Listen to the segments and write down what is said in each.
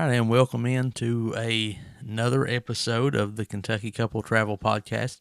right, and welcome into another episode of the Kentucky Couple Travel Podcast.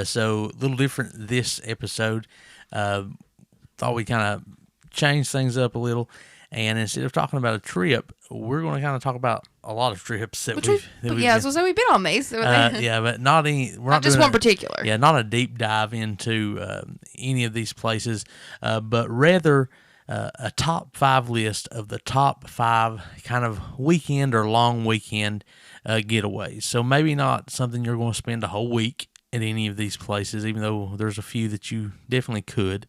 So a little different this episode. Thought we'd kind of change things up a little, and instead of talking about a trip, we're going to kind of talk about a lot of trips that we've we've been on these. yeah, but not any. We're not just one particular. Yeah, not a deep dive into any of these places, but rather a top 5 list of the top 5 kind of weekend or long weekend getaways. So maybe not something you're going to spend a whole week at any of these places, even though there's a few that you definitely could.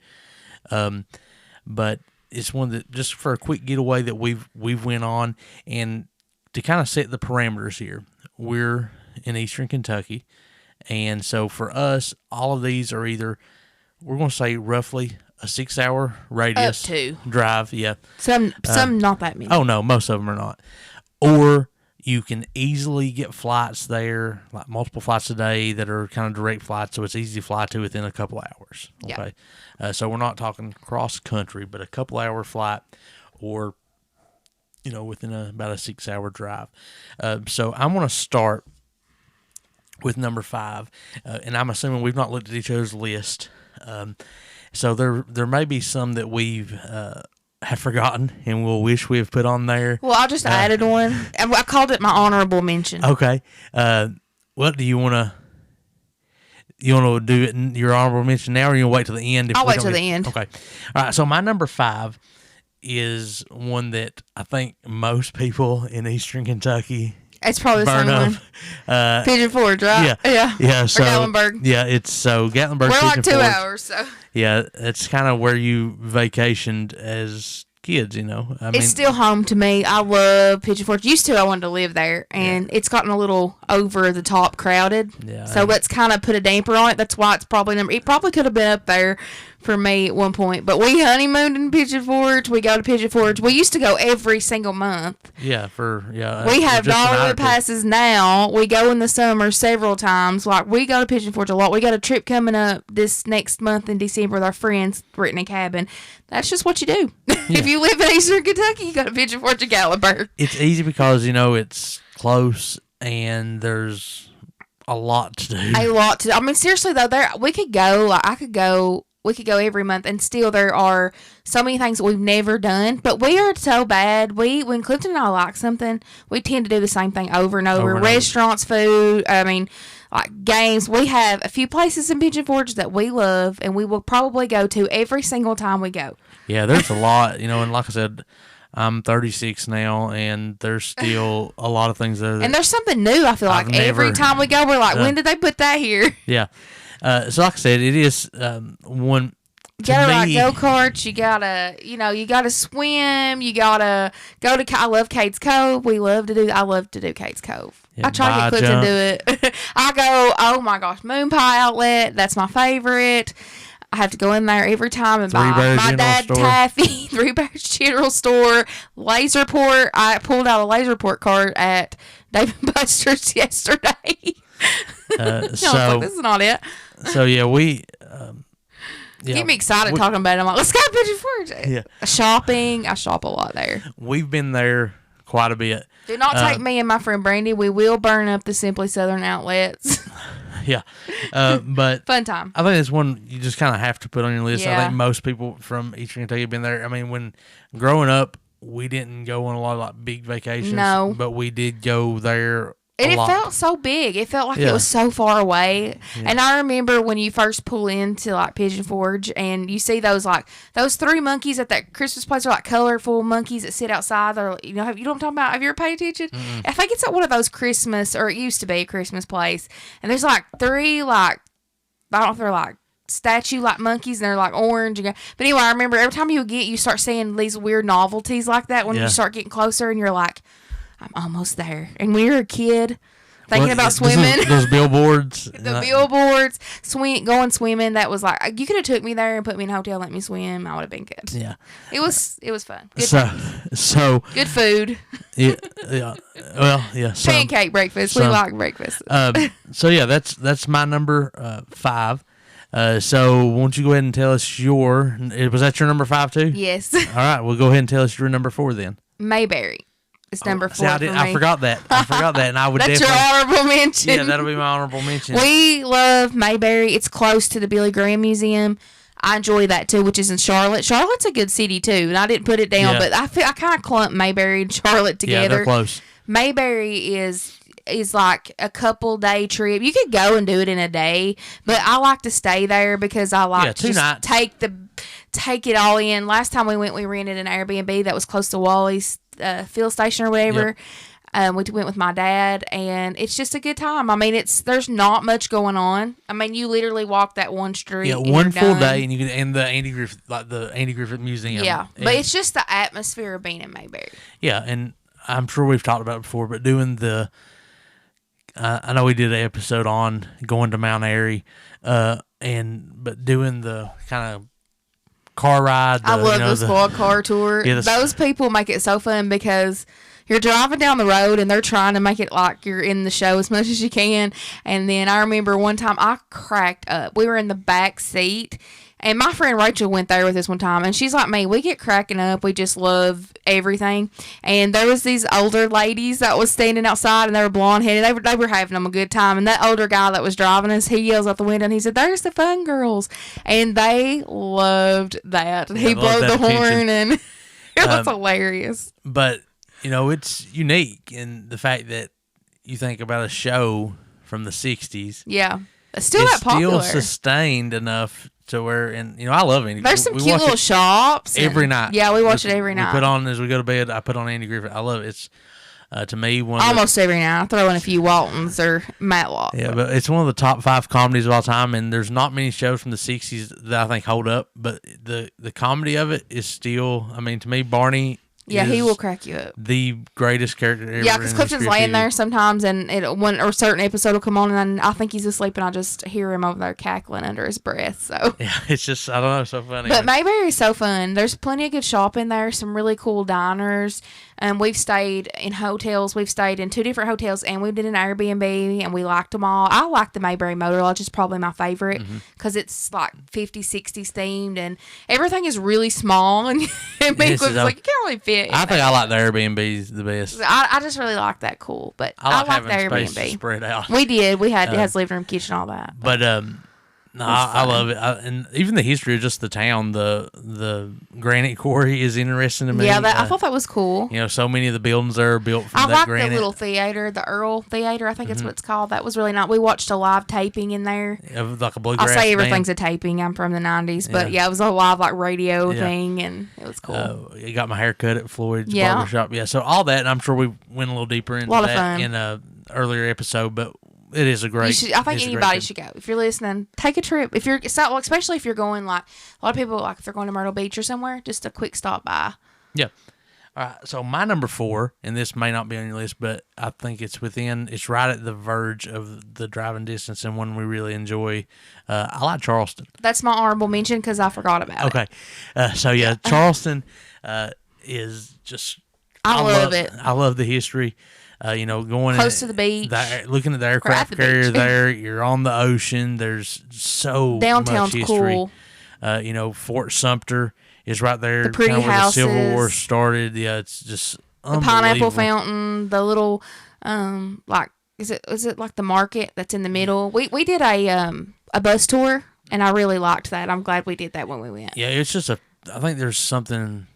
But it's one that just for a quick getaway that we've went on, and to kind of set the parameters here. We're in Eastern Kentucky, and so for us, all of these are either, we're going to say roughly a 6-hour radius up to drive. Yeah, some not that many. Oh no, most of them are not. Or you can easily get flights there, like multiple flights a day that are kind of direct flights, so it's easy to fly to within a couple hours. Okay, so we're not talking cross country, but a couple hour flight, or within about a 6-hour drive. So I'm going to start with number 5, and I'm assuming we've not looked at each other's list. So there may be some that we've have forgotten and we'll wish we have put on there. Well, I just added one. I called it my honorable mention. Okay. What do you want to? You want to do it in your honorable mention now, or you want to wait till the end? I'll wait till the end. Okay. All right. So my number 5 is one that I think most people in Eastern Kentucky. It's probably the same one. Pigeon Forge, right? Yeah. So, or Gatlinburg. Yeah, it's so Gatlinburg. We're Pigeon like 2 Forge. hours, so. Yeah, it's kind of where you vacationed as kids, It's still home to me. I love Pigeon Forge. Used to, I wanted to live there, and it's gotten a little over the top crowded. Yeah. So let's kind of put a damper on it. That's why it's probably It probably could have been up there for me at one point. But we honeymooned in Pigeon Forge. We go to Pigeon Forge. We used to go every single month. Yeah, we have dollar passes now. We go in the summer several times. Like, we go to Pigeon Forge a lot. We got a trip coming up this next month in December with our friends, renting a cabin. That's just what you do. Yeah. If you live in Eastern Kentucky, you go to Pigeon Forge and Gatlinburg. It's easy because, it's close and there's a lot to do. I mean, seriously, though, we could go every month, and still there are so many things that we've never done. But we are so bad. When Clifton and I like something, we tend to do the same thing over and over. Restaurants, food, like games. We have a few places in Pigeon Forge that we love, and we will probably go to every single time we go. Yeah, there's a lot, and like I said, I'm 36 now, and there's still a lot of things there. And there's something new, I feel like. Every time we go, we're like, when did they put that here? Yeah. So like I said, it is one. You gotta ride go-karts, you gotta swim, you gotta go to, I love Cade's Cove. I love to do Cade's Cove. Yeah, I try to get Clifton to do it. I go, oh my gosh, Moon Pie Outlet, that's my favorite. I have to go in there every time and buy my dad taffy. Three Bears General Store, Laserport. I pulled out a Laserport card at Dave & Buster's yesterday. So this is not it. So yeah, we get me excited talking about it. I'm like, let's go to Pigeon Forge. Yeah, shopping. I shop a lot there. We've been there quite a bit. Do not take me and my friend Brandy. We will burn up the Simply Southern outlets. Yeah, but fun time. I think it's one you just kind of have to put on your list. Yeah. I think most people from Eastern Kentucky have been there. I mean, when growing up, we didn't go on a lot of like big vacations. No, but we did go there. And it felt so big. It felt like it was so far away. Yeah. And I remember when you first pull into like Pigeon Forge and you see those 3 monkeys at that Christmas place are like colorful monkeys that sit outside. They're, you know what I'm talking about? Have you ever paid attention? Mm-hmm. I think it's at one of those Christmas, or it used to be a Christmas place. And there's like 3 I don't know if they're like statue like monkeys and they're like orange. But anyway, I remember every time you start seeing these weird novelties like that when you start getting closer and you're like, I'm almost there. And when you're a kid thinking about swimming, those billboards, billboards, going swimming, that was like, you could have took me there and put me in a hotel, let me swim. I would have been good. Yeah, it was fun. Good so good food. Yeah. Well, yeah. Pancake breakfast. We like breakfast. So yeah, that's my number 5. So won't you go ahead and tell us was that your number 5 too? Yes. All right, well go ahead and tell us your number 4 then. Mayberry. is number 4 See, for me. I forgot that. And I would That's definitely. your honorable mention. Yeah, that'll be my honorable mention. We love Mayberry. It's close to the Billy Graham Museum. I enjoy that too, which is in Charlotte. Charlotte's a good city too, and I didn't put it down, but I kind of clump Mayberry and Charlotte together. Yeah, they're close. Mayberry is like a couple day trip. You could go and do it in a day, but I like to stay there because I like to just take it all in. Last time we went, we rented an Airbnb that was close to Wally's field station or whatever. Yep. We went with my dad, and it's just a good time. I mean, there's not much going on. I mean, you literally walk that one street. Yeah, one full day, and you can and the Andy Griffith Museum. Yeah, but it's just the atmosphere of being in Mayberry. Yeah, and I'm sure we've talked about it before, but doing the, I know we did an episode on going to Mount Airy, but doing the kind of car ride. I love the spoiled car tour. Yeah, those people make it so fun because you're driving down the road and they're trying to make it like you're in the show as much as you can. And then I remember one time I cracked up. We were in the back seat, and my friend Rachel went there with us one time, and she's like me. We get cracking up. We just love everything. And there was these older ladies that was standing outside, and they were blonde headed. They were having them a good time. And that older guy that was driving us, he yells out the window and he said, "There's the fun girls," and they loved that. Yeah, he blew the horn, and it was hilarious. But it's unique in the fact that you think about a show from the 60s. Yeah. It's still that popular. Still sustained enough to where, and I love Andy. There's some cute little shops. Every night. Yeah, we watch it every night. We put on, as we go to bed, I put on Andy Griffith. I love it. It's, to me, almost every night. I throw in a few Waltons or Matlock. Yeah, but it's one of the top 5 comedies of all time, and there's not many shows from the 60s that I think hold up, but the comedy of it is still, to me, Barney. Yeah, he will crack you up. The greatest character ever. Yeah, because Clifton's laying there sometimes, and one or certain episode will come on, and I think he's asleep, and I just hear him over there cackling under his breath. So yeah, it's just, I don't know, so funny. But Mayberry is so fun. There's plenty of good shopping there. Some really cool diners. We've stayed in hotels. We've stayed in 2 different hotels, and we did an Airbnb, and we liked them all. I like the Mayberry Motor Lodge. It's probably my favorite because it's like 50s, 60s themed, and everything is really small, and it's like you can't really fit. I think I like the Airbnbs the best. I just really like that cool, but I like the Airbnb. Space spread out. We did. We had it has living room, kitchen, all that. But no, I love it, and even the history of just the town. The granite quarry is interesting to me. Yeah, I thought that was cool. So many of the buildings are built from that granite. I like the little theater, the Earl Theater. I think that's what it's called. That was really nice. We watched a live taping in there. Like a bluegrass I say everything's band. a taping. I'm from the 90s, but yeah, it was a live radio thing, and it was cool. You got my hair cut at Floyd's barbershop. Yeah, so all that, and I'm sure we went a little deeper into that in a earlier episode, but it is a great. I think anybody should go. If you're listening, take a trip. If you're, especially if you're going, like a lot of people, like if they're going to Myrtle Beach or somewhere, just a quick stop by. Yeah. All right. So my number 4, and this may not be on your list, but I think it's right at the verge of the driving distance and one we really enjoy. I like Charleston. That's my honorable mention because I forgot about it. Okay. So yeah, Charleston is just. I love it. I love the history. Going close to the beach, looking at the aircraft carrier there. You're on the ocean. There's so downtown's much history. Cool. Fort Sumter is right there. The pretty where houses. The Civil War started. Yeah, it's just the pineapple fountain. The little is it like the market that's in the middle? We did a bus tour, and I really liked that. I'm glad we did that when we went. Yeah, it's just I think there's something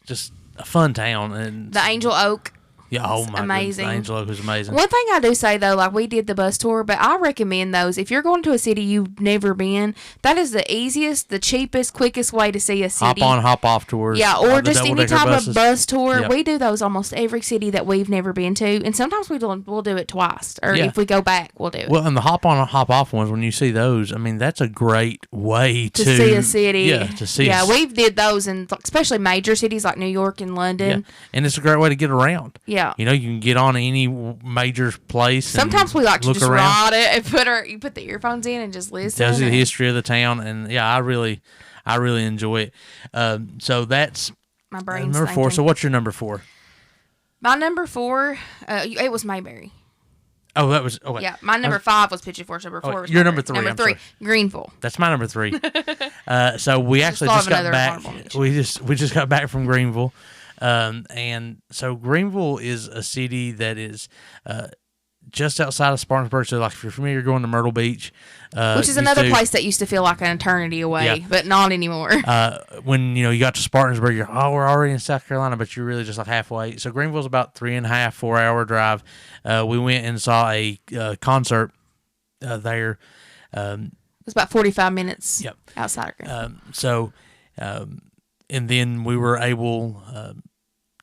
just a fun town, and the Angel Oak. Yeah, oh my amazing. Goodness, the Angel Oak was amazing. One thing I do say though, like we did the bus tour, but I recommend those. If you're going to a city you've never been, that is the easiest, the cheapest, quickest way to see a city. Hop on, hop off tours. Yeah, or just any type of bus tour. Yep. We do those almost every city that we've never been to, and sometimes we'll do it twice, or if we go back, we'll do it. Well, and the hop on, hop off ones, when you see those, that's a great way to see a city. Yeah, to see. Yeah, we've did those in especially major cities like New York and London. Yeah. And it's a great way to get around. Yeah, you can get on any major place. Sometimes we like to just around. ride it and you put the earphones in and just listen. Tells you the history of the town, and yeah, I really enjoy it. So that's my brain's number 4. So what's your number 4? My number 4, it was Mayberry. Oh, that was yeah. My number 5 was Pigeon Forge. Number 4 was your number 3. Number 3, Greenville. That's my number 3. So we actually just got back. We just got back from Greenville. And so Greenville is a city that is just outside of Spartanburg. So, like, if you're familiar, going to Myrtle Beach, which is another place that used to feel like an eternity away, but not anymore. When you got to Spartanburg, we're already in South Carolina, but you're really just like halfway. So Greenville's about 3.5, 4 hour drive. We went and saw a concert there. It was about 45 minutes outside of Greenville. And then we were able,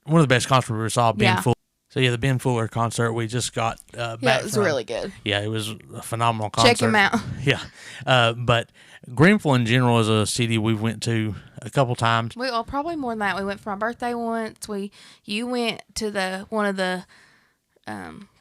one of the best concerts we saw, Ben Fuller. So, the Ben Fuller concert, we just got back it was really good. Yeah, it was a phenomenal concert. Check him out. Yeah. But Greenville in general is a city we went to a couple times. Well, probably more than that. We went for my birthday once. You went to one of the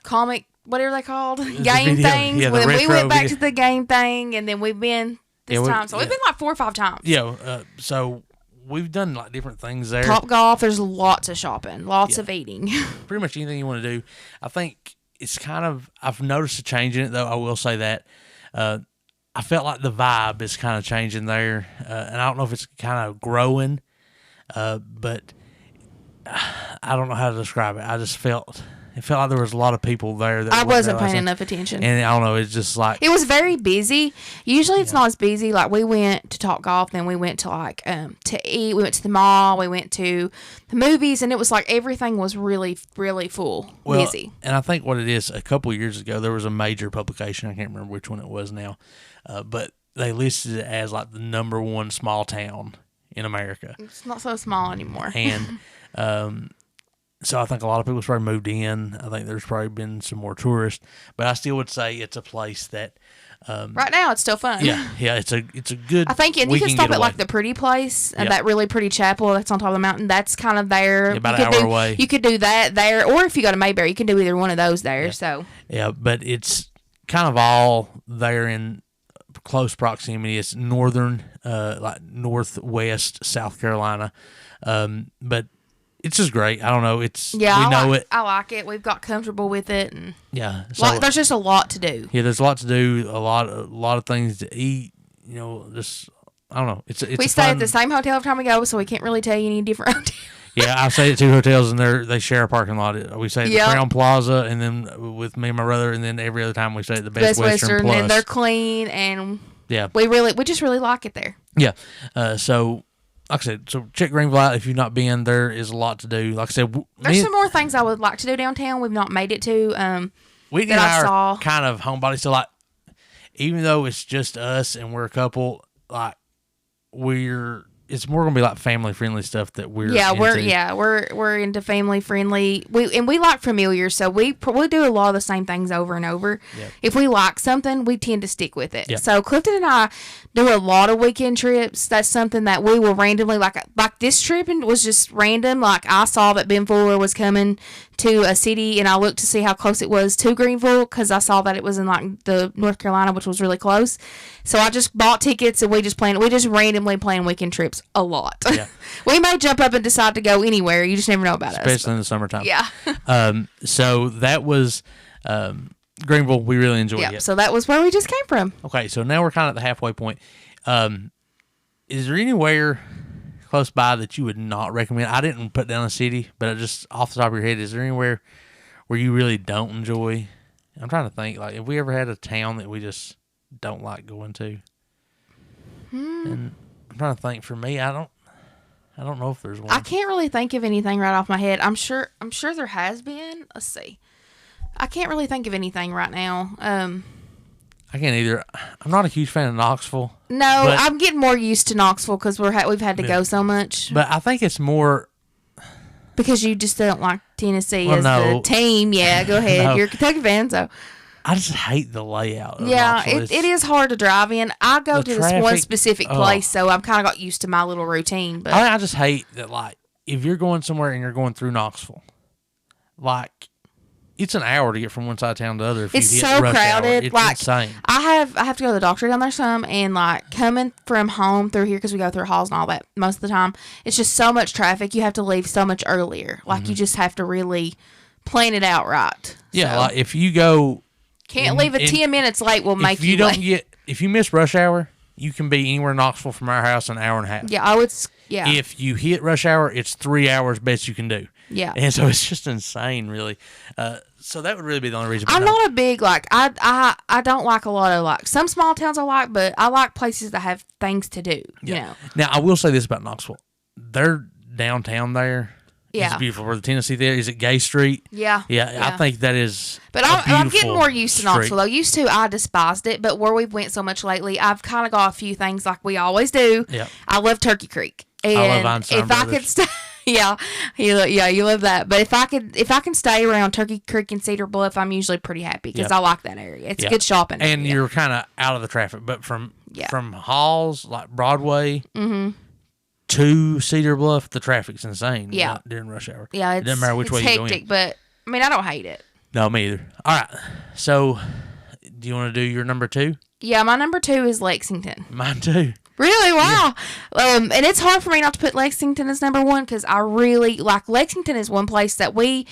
comic, whatever they called, game things. Yeah, then we went back to the game thing, and then we've been this time. So we've been like 4 or 5 times. Yeah. So we've done like different things there. Top Golf. There's lots of shopping, lots of eating. Pretty much anything you want to do. I think it's I've noticed a change in it, though. I will say that. I felt like the vibe is kind of changing there. And I don't know if it's kind of growing, but I don't know how to describe it. It felt like there was a lot of people there. That I wasn't paying enough attention. And I don't know, it's just like... It was very busy. Usually it's not as busy. Like, we went to Top Golf, then we went to, like, to eat. We went to the mall. We went to the movies, and it was like everything was really, really full, busy. And I think what it is, a couple of years ago, there was a major publication. I can't remember which one it was now. But they listed it as, like, the #1 small town in America. It's not so small anymore. And... So I think a lot of people probably moved in. I think there's probably been some more tourists, but I still would say it's a place that right now it's still fun. Yeah, it's a good. I think, and you can stop at like the pretty place and that really pretty chapel that's on top of the mountain. That's kind of there. About an hour away. You could do that there, or if you go to Mayberry, you can do either one of those there. So but it's kind of all there in close proximity. It's northern, like northwest South Carolina, but. It's just great. I don't know. I like it. We've got comfortable with it, and so, there's just a lot to do. Yeah, there's a lot to do. A lot of things to eat. Just I don't know. We stay at the same hotel every time we go, so we can't really tell you any different hotels. Yeah, I stayed at 2 hotels, and they share a parking lot. We stay at the Crown Plaza, and then with me and my brother, and then every other time we stay at the Best Western Plus. And they're clean, and yeah, we just really like it there. Yeah, so. Like I said, so check Greenville out if you've not been. There is a lot to do. Like I said, there's some more things I would like to do downtown. We've not made it to. Whitney and I are kind of homebodies. So, like, even though it's just us and we're a couple, like, it's more gonna be like family friendly stuff that we're into. We're into family friendly. We like familiar, so we do a lot of the same things over and over. Yep. If we like something, we tend to stick with it. Yep. So Clifton and I do a lot of weekend trips. That's something that we will randomly like this trip was just random. Like, I saw that Ben Fuller was coming to a city, and I looked to see how close it was to Greenville because I saw that it was in like the North Carolina, which was really close. So I just bought tickets, and we just randomly plan weekend trips a lot. Yeah. We may jump up and decide to go anywhere. You just never know about Especially us. Especially in the summertime. Yeah. So that was Greenville. We really enjoyed it. So that was where we just came from. Okay, so now we're kind of at the halfway point. Is there anywhere close by that you would not recommend? I didn't put down a city, but just off the top of your head, is there anywhere where you really don't enjoy? I'm trying to think. Like, have we ever had a town that we just don't like going to? And I'm trying to think. For me, I don't know if there's one. I can't really think of anything right off my head. I'm sure there has been. Let's see. I can't really think of anything right now. I can't either. I'm not a huge fan of Knoxville. No, I'm getting more used to Knoxville because we've had to go so much. But I think it's more because you just don't like Tennessee as the team. Yeah, go ahead. No. You're a Kentucky fan, so. I just hate the layout. It is hard to drive in. I go to this one specific place, so I've kind of got used to my little routine. But I just hate that, like, if you're going somewhere and you're going through Knoxville, like, it's an hour to get from one side of town to the other. It's so crowded. It's like, insane. I have to go to the doctor down there some, and like coming from home through here because we go through halls and all that most of the time. It's just so much traffic. You have to leave so much earlier. Like you just have to really plan it out right. Yeah, so, like if you go, can't leave 10 minutes late. Will make you late. If you miss rush hour, you can be anywhere in Knoxville from our house an hour and a half. Yeah, I would. Yeah. If you hit rush hour, it's 3 hours best you can do. Yeah. And so it's just insane, really. So that would really be the only reason. I'm not a big, like, I don't like a lot of, like, some small towns I like, but I like places that have things to do, you know. Now, I will say this about Knoxville. Their downtown there is beautiful. Where the Tennessee Theater is at Gay Street. Yeah. Yeah, I think that is But I'm getting more used to Knoxville, though. Used to, I despised it, but where we've went so much lately, I've kind of got a few things like we always do. Yeah. I love Turkey Creek. And I love Einstein if Brothers. I could stay... Yeah, you love that. But if I can stay around Turkey Creek and Cedar Bluff, I'm usually pretty happy because I like that area. It's a good shopping area. And you're kind of out of the traffic. But from Halls, like Broadway, to Cedar Bluff, the traffic's insane. Yeah. During rush hour. Yeah, it doesn't matter which way you go in. It's hectic, but I mean, I don't hate it. No, me either. All right. So, do you want to do your number 2? Yeah, my number 2 is Lexington. Mine too. Really? Wow. Yeah. And it's hard for me not to put Lexington as number 1 because I really like Lexington is one place that we're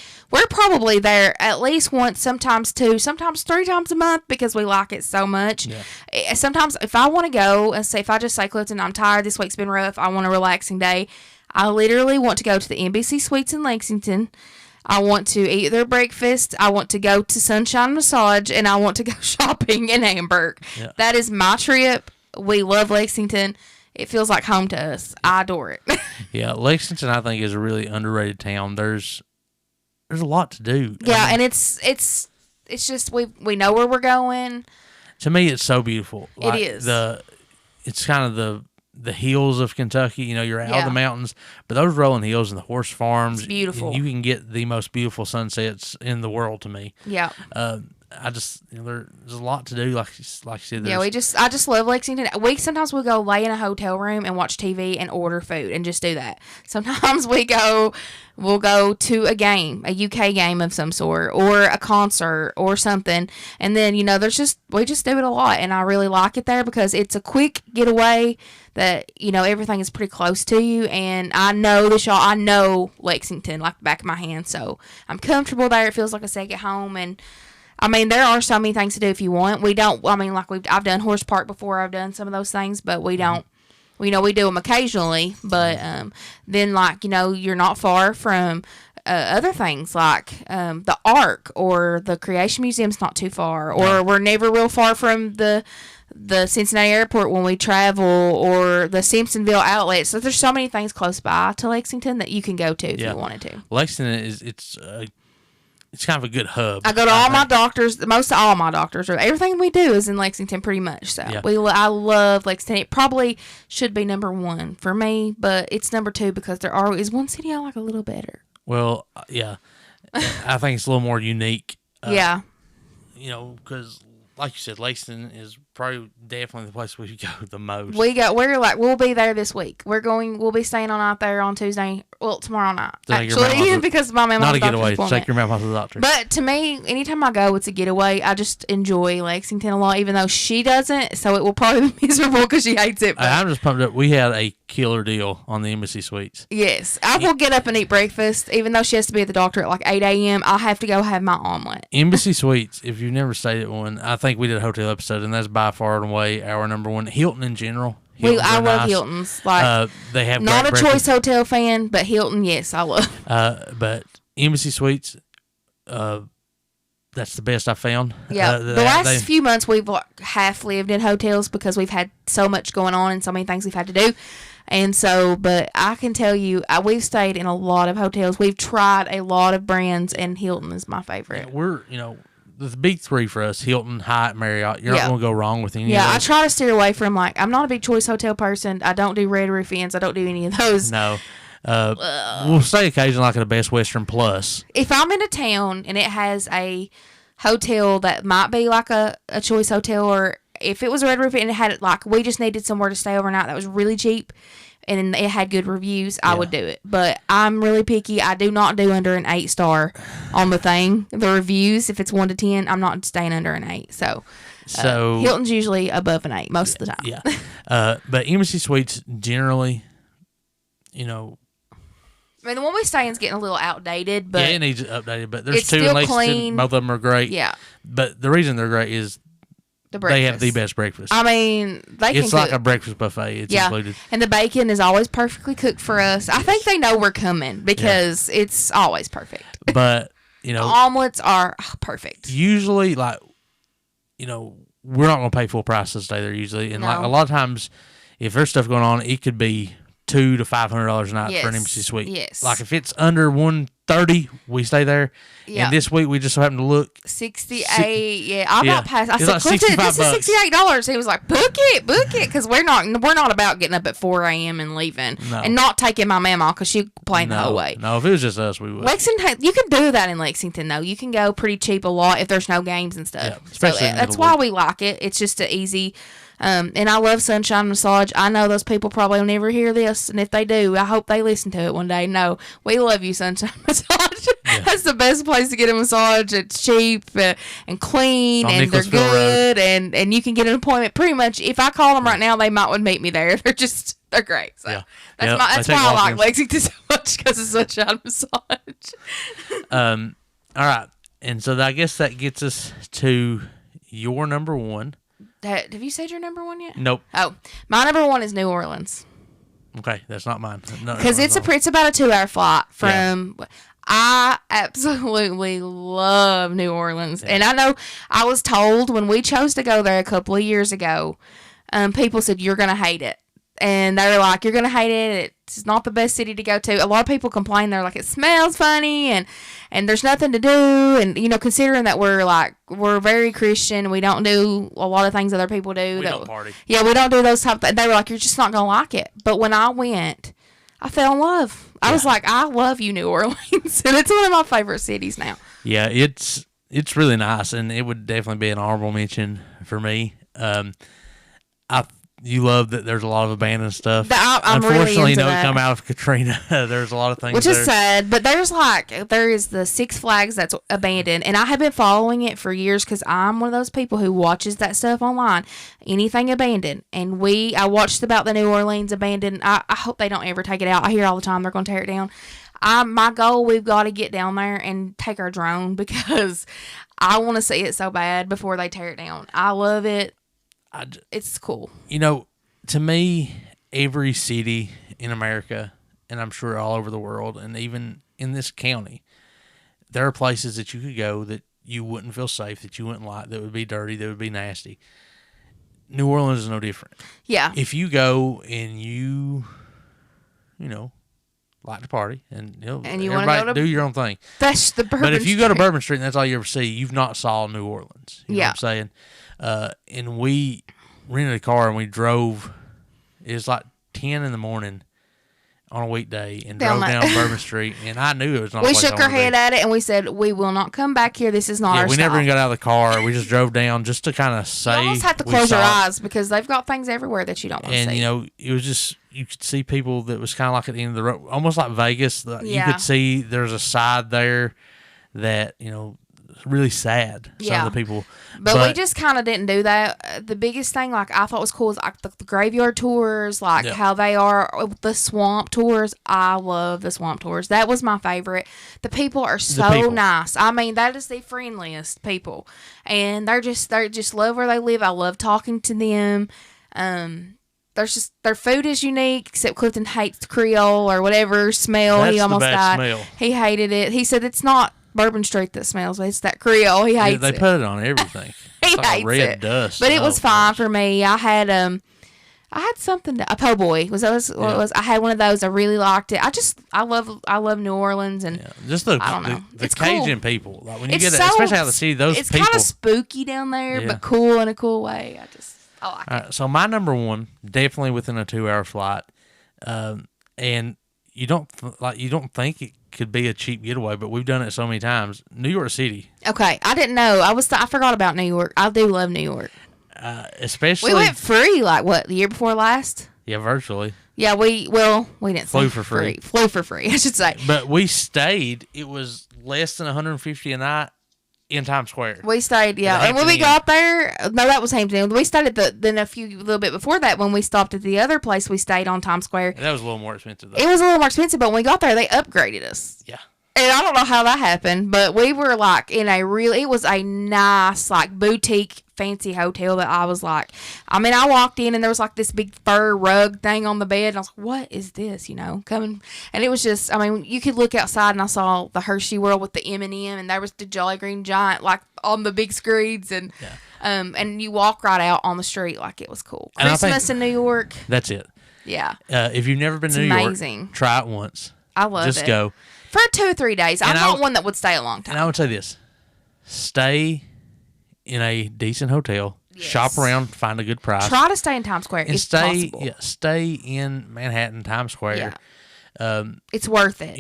probably there at least once, sometimes 2, sometimes 3 times a month because we like it so much. Yeah. Sometimes if I want to go and say, if I just say, Clifton, I'm tired, this week's been rough, I want a relaxing day, I literally want to go to the NBC Suites in Lexington. I want to eat their breakfast. I want to go to Sunshine Massage, and I want to go shopping in Hamburg. Yeah. That is my trip. We love Lexington. It feels like home to us. I adore it. Yeah, Lexington, I think, is a really underrated town. There's a lot to do. Yeah, and it's just we know where we're going. To me, it's so beautiful. Like, it is. It's kind of the hills of Kentucky. You know, you're out of the mountains, but those rolling hills and the horse farms, it's beautiful. You can get the most beautiful sunsets in the world. To me, yeah. I just there's a lot to do. Like you said, I just love Lexington. Sometimes we'll go lay in a hotel room and watch TV and order food and just do that. Sometimes we'll go to a game, a UK game of some sort, or a concert or something. And then, we just do it a lot. And I really like it there because it's a quick getaway that, everything is pretty close to you. And I know I know Lexington like the back of my hand. So I'm comfortable there. It feels like a second home. And I mean, there are so many things to do if you want. We don't, I mean, like I've done Horse Park before. I've done some of those things, but we don't. We do them occasionally, but then, you're not far from other things like the Ark or the Creation Museum's not too far, or we're never real far from the Cincinnati Airport when we travel, or the Simpsonville Outlet. So there's so many things close by to Lexington that you can go to if you wanted to. Lexington it's kind of a good hub. I go to all my doctors, most of all my doctors, or everything we do is in Lexington pretty much. So I love Lexington. It probably should be number 1 for me, but it's number 2 because there is one city I like a little better. Well, yeah. I think it's a little more unique. Yeah. Because like you said, Lexington is probably definitely the place we go the most. We'll be there this week. We'll be staying on out there on Tuesday. Well, tomorrow night. Actually, because my mom not a getaway. Take your mom to the doctor. But to me, anytime I go, it's a getaway. I just enjoy Lexington a lot, even though she doesn't. So it will probably be miserable because she hates it. But I'm just pumped up. We had a killer deal on the Embassy Suites. Yes, I will get up and eat breakfast, even though she has to be at the doctor at like 8 a.m. I'll have to go have my omelet. Embassy Suites. If you've never stayed at one, I think we did a hotel episode, and that's by far and away our number 1. Hilton in general. I love Hilton's. They have not a Choice Hotel fan, but Hilton, yes, I love. But Embassy Suites, that's the best I found. Yeah, the last few months we've half lived in hotels because we've had so much going on and so many things we've had to do. And so, but I can tell you, we've stayed in a lot of hotels. We've tried a lot of brands, and Hilton is my favorite. Yeah, we're, the big 3 for us: Hilton, Hyatt, Marriott. You're not going to go wrong with any of those. Yeah, I try to steer away from I'm not a big Choice Hotel person. I don't do Red Roof Inns. I don't do any of those. No. We'll stay occasionally like at a Best Western Plus. If I'm in a town and it has a hotel that might be like a Choice Hotel, or if it was a Red Roof Inn and it had we just needed somewhere to stay overnight that was really cheap and it had good reviews, I would do it. But I'm really picky. I do not do under an 8-star on the thing. The reviews, if it's 1 to 10, I'm not staying under an 8. So Hilton's usually above an 8 most of the time. Yeah. But Embassy Suites generally, I mean, the one we stay in is getting a little outdated, but it needs updated. But there's it's 2 in still Lexington. clean. Both of them are great. Yeah. But the reason they're great is they have the best breakfast. I mean, it's like a breakfast buffet. It's included. And the bacon is always perfectly cooked for us. I think they know we're coming because it's always perfect. But, you know. Omelets are perfect. Usually, like, you know, we're not going to pay full price to stay there usually. And, like, a lot of times, if there's stuff going on, it could be $200 to $500 a night for an embassy suite. Yes. Like, if it's under $130, we stay there. Yeah. And this week, we just so happened to look. 68. Yeah. I'm not past. I said, like Clifton, this is $68. He was like, book it. Because we're not about getting up at 4 a.m. and leaving. No. And not taking my mama because she complained the whole way. No, if it was just us, we would. Lexington, you can do that in Lexington, though. You can go pretty cheap a lot if there's no games and stuff. Yeah, especially so that's why we like it. It's just an easy. And I love Sunshine Massage. I know those people probably will never hear this, and if they do, I hope they listen to it one day. No, we love you, Sunshine Massage. Yeah. That's the best place to get a massage. It's cheap and clean, and they're good, and you can get an appointment. Pretty much, if I call them right now, they might would meet me there. They're great. So that's why I like Lexington so much, because of Sunshine Massage. All right, and so I guess that gets us to your number one. Have you said your number one yet? Nope. Oh, my number one is New Orleans. Okay, that's not mine. Because it's about a 2-hour flight from. Yeah. I absolutely love New Orleans, and I know I was told when we chose to go there a couple of years ago, people said you're gonna hate it, and they were like, you're gonna hate it. It's not the best city to go to. A lot of people complain. They're like, it smells funny, and there's nothing to do. And, you know, considering that we're very Christian, we don't do a lot of things other people do. We don't party. Yeah, we don't do those type of things. They were like, you're just not going to like it. But when I went, I fell in love. I was like, I love you, New Orleans. And it's one of my favorite cities now. Yeah, it's really nice, and it would definitely be an honorable mention for me. You love that there's a lot of abandoned stuff. Unfortunately, really into it come out of Katrina. There's a lot of things, which is sad. But there is the Six Flags that's abandoned, and I have been following it for years because I'm one of those people who watches that stuff online. Anything abandoned, and I watched about the New Orleans abandoned. I hope they don't ever take it out. I hear all the time they're going to tear it down. My goal, we've got to get down there and take our drone because I want to see it so bad before they tear it down. I love it. It's cool. You know, to me, every city in America, and I'm sure all over the world, and even in this county, there are places that you could go that you wouldn't feel safe, that you wouldn't like, that would be dirty, that would be nasty. New Orleans is no different. Yeah. If you go and you know, like to party, and you everybody do your own thing. That's the Bourbon But if you Street. go to Bourbon Street and that's all you ever see, you've not saw New Orleans. You know what I'm saying? And we rented a car and we drove. It was like 10 in the morning on a weekday and drove down Bourbon Street, and I knew it was not. We shook our head at it and we said, "We will not come back here. This is not our we style." never even got out of the car. We just drove down just to kind of say. You almost have to close your eyes because they've got things everywhere that you don't want to see. And you know, it was just you could see people that was kind of like at the end of the road, almost like Vegas. You could see there's a side there that really sad. Some of the people, but we just kind of didn't do that. The biggest thing, like I thought was cool, is like the graveyard tours, like how they are. The swamp tours, I love the swamp tours. That was my favorite. The people are so nice. I mean, that is the friendliest people, and they just love where they live. I love talking to them. Their food is unique, except Clifton hates Creole or whatever smell. That's he almost the bad died. Smell. He hated it. He said it's not Bourbon Street that smells, it's that Creole. He hates it. They put it on everything. He like hates red it. Dust. But it was fine for me. I had something a po' boy. Was what it was? I had one of those. I really liked it. I love New Orleans and just I don't know. The Cajun cool. people. Like when you it's get it, especially out of the city, those it's people. It's kind of spooky down there, but cool in a cool way. I like it. Right, so my number one, definitely within a 2-hour flight, and you don't think it could be a cheap getaway, but we've done it so many times. New York City. Okay, I didn't know. I forgot about New York. I do love New York. Especially we went free. Like what, the year before last? Yeah, virtually. Yeah, we didn't flew for free. Flew for free, I should say. But we stayed. It was less than $150 a night in Times Square. We stayed, and when we got there, no, that was Hampton Inn. We stayed at then a little bit before that when we stopped at the other place. We stayed on Times Square. That was a little more expensive, though. It was a little more expensive, but when we got there, they upgraded us. Yeah. And I don't know how that happened, but we were like in it was a nice, like, boutique, fancy hotel that I was like, I mean, I walked in and there was like this big fur rug thing on the bed. And I was like, what is this, coming? And it was just, I mean, you could look outside and I saw the Hershey World with the M&M and there was the Jolly Green Giant, like, on the big screens. And, and you walk right out on the street like it was cool. Christmas in New York. That's it. Yeah. If you've never been to New York, try it once. I love it. Just go. For 2 or 3 days. I'm not one that would stay a long time. And I would say this. Stay in a decent hotel. Yes. Shop around, find a good price. Try to stay in Times Square if possible. Yeah, stay in Manhattan, Times Square. Yeah. It's worth it.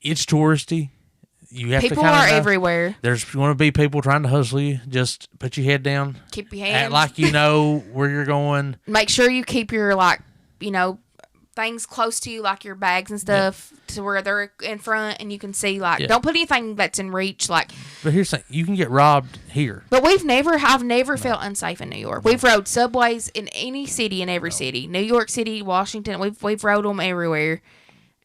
It's touristy. You have people to are everywhere. There's going to be people trying to hustle you. Just put your head down. Keep your hands. Act like you know where you're going. Make sure you keep your, things close to you, like your bags and stuff, to where they're in front and you can see, don't put anything that's in reach, But here's the thing, you can get robbed here. But I've never felt unsafe in New York. We've rode subways in any city, in every city. New York City, Washington, we've rode them everywhere.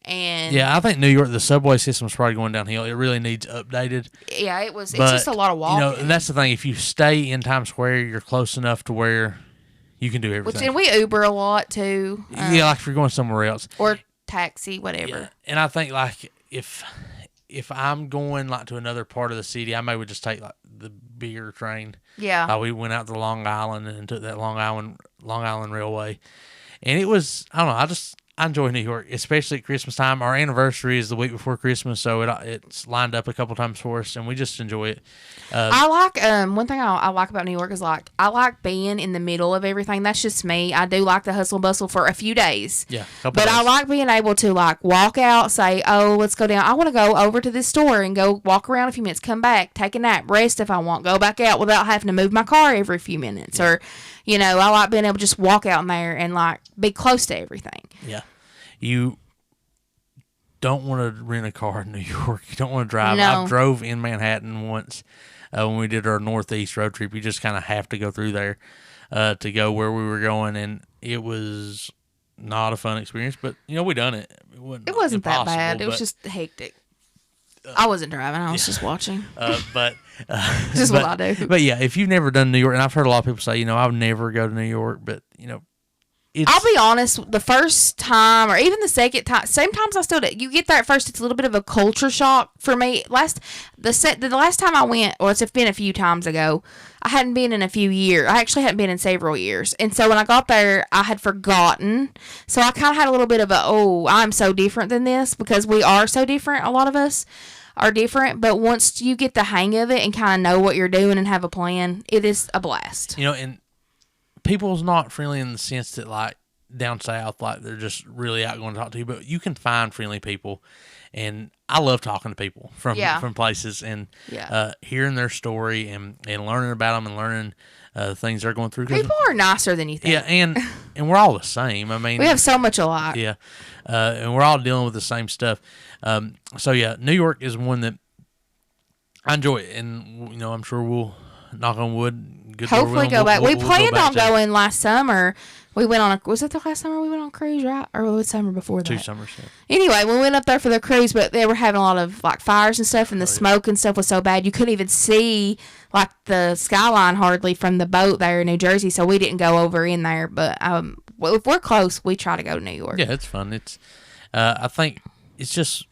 And I think New York, the subway system's probably going downhill. It really needs updated. Yeah, it's just a lot of walking. And that's the thing, if you stay in Times Square, you're close enough to where you can do everything. And we Uber a lot, too. Like if you're going somewhere else. Or taxi, whatever. Yeah. And I think, if I'm going, to another part of the city, I may would just take, the bigger train. Yeah. We went out to Long Island and took that Long Island Railway. And it was, I don't know, I enjoy New York, especially at Christmas time. Our anniversary is the week before Christmas, so it's lined up a couple times for us, and we just enjoy it. I like one thing I like about New York is I like being in the middle of everything. That's just me. I do like the hustle and bustle for a few days. Yeah, but I like being able to walk out, say, oh, let's go down. I want to go over to this store and go walk around a few minutes, come back, take a nap, rest if I want, go back out without having to move my car every few minutes. Or, I like being able to just walk out in there and be close to everything. Yeah. You don't want to rent a car in New York. You don't want to drive. No. I drove in Manhattan once when we did our Northeast road trip. You just kind of have to go through there to go where we were going, and it was not a fun experience. But, we done it. It wasn't that bad. It was just hectic. I wasn't driving. I was just watching. Just what I do. But, if you've never done New York, and I've heard a lot of people say, I would never go to New York, but, I'll be honest, the first time or even the second time, sometimes I still do. You get there at first, it's a little bit of a culture shock for me. The last time I went, or it's been a few times ago, I hadn't been in a few years. I actually hadn't been in several years. And so when I got there, I had forgotten. So I kind of had a little bit of I'm so different than this, because we are so different. A lot of us are different. But once you get the hang of it and kind of know what you're doing and have a plan, it is a blast. And people's not friendly in the sense that down south, they're just really out going to talk to you, but you can find friendly people, and I love talking to people from places and hearing their story and learning about them and learning things they're going through. People are nicer than you think. Yeah, and we're all the same. I mean, we have so much alike. Yeah, and we're all dealing with the same stuff. New York is one that I enjoy, and I'm sure we'll, knock on wood, hopefully go back. We planned on going last summer. We went on was it the last summer we went on a cruise, right? Or was it summer before that? 2 summers, yeah. Anyway, we went up there for the cruise, but they were having a lot of fires and stuff, and the smoke and stuff was so bad you couldn't even see the skyline hardly from the boat there in New Jersey, so we didn't go over in there. But if we're close, we try to go to New York. Yeah, it's fun. It's I think it's just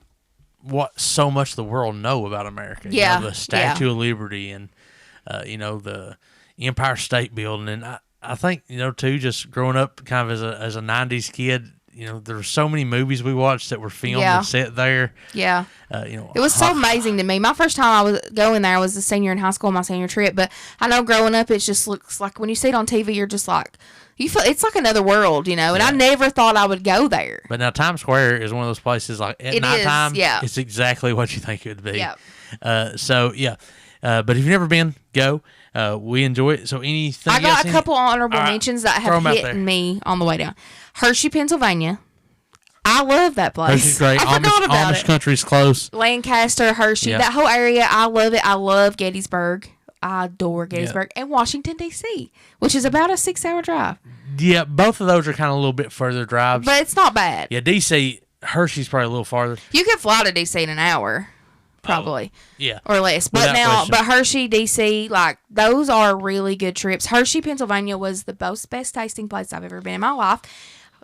what so much the world know about America. Yeah, the Statue of Liberty and the Empire State Building, and I think too, just growing up kind of as a 90s kid, there were so many movies we watched that were filmed and set there. Yeah. It was so amazing to me. My first time I was going there, I was a senior in high school on my senior trip, but I know growing up, it just looks like when you see it on TV, you're just you feel it's like another world, and I never thought I would go there. But now Times Square is one of those places at nighttime, it's exactly what you think it would be. Yeah. But if you've never been, go. We enjoy it. So anything I got a couple honorable mentions that have hit me on the way down. Hershey, Pennsylvania. I love that place. Hershey's great. I forgot about Amish country's close. Lancaster, Hershey, that whole area, I love it. I love Gettysburg. I adore Gettysburg. And Washington, D.C., which is about a 6-hour drive. Yeah, both of those are kind of a little bit further drives. But it's not bad. Yeah, D.C., Hershey's probably a little farther. You could fly to DC in an hour. Probably. Yeah. Or less. But Without question. but Hershey, DC, like, those are really good trips. Hershey, Pennsylvania was the best tasting place I've ever been in my life.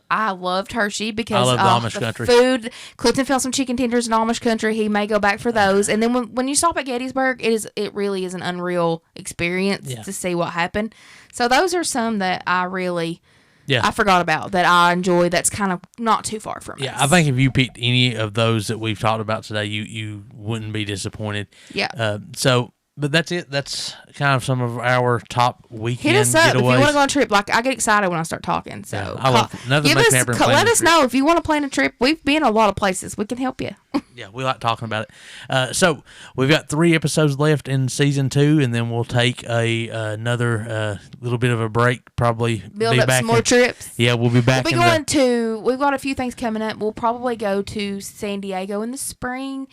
I loved Hershey because I love the Amish country. Food. Clifton found some chicken tenders in Amish country. He may go back for those. And then when you stop at Gettysburg, it really is an unreal experience to see what happened. So those are some that I really... Yeah. I forgot about that I enjoy. That's kind of not too far from us. Yeah, I think if you picked any of those that we've talked about today, you wouldn't be disappointed. Yeah. But that's it. That's kind of some of our top weekend getaways. Hit us up if you want to go on a trip. Like, I get excited when I start talking. So yeah, I love nothing makes me happier than let us know if you want to plan a trip. We've been a lot of places. We can help you. Yeah, we like talking about it. So we've got 3 episodes left in season 2, and then we'll take another little bit of a break. Probably build up some more trips. Yeah, we'll be back. We've got a few things coming up. We'll probably go to San Diego in the spring.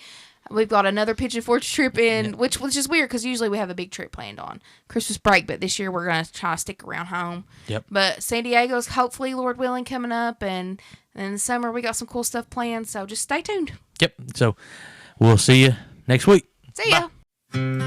We've got another Pigeon Forge trip which is weird because usually we have a big trip planned on Christmas break, but this year we're going to try to stick around home. Yep. But San Diego's hopefully, Lord willing, coming up, and in the summer we got some cool stuff planned, so just stay tuned. Yep. So we'll see you next week. See ya. Bye.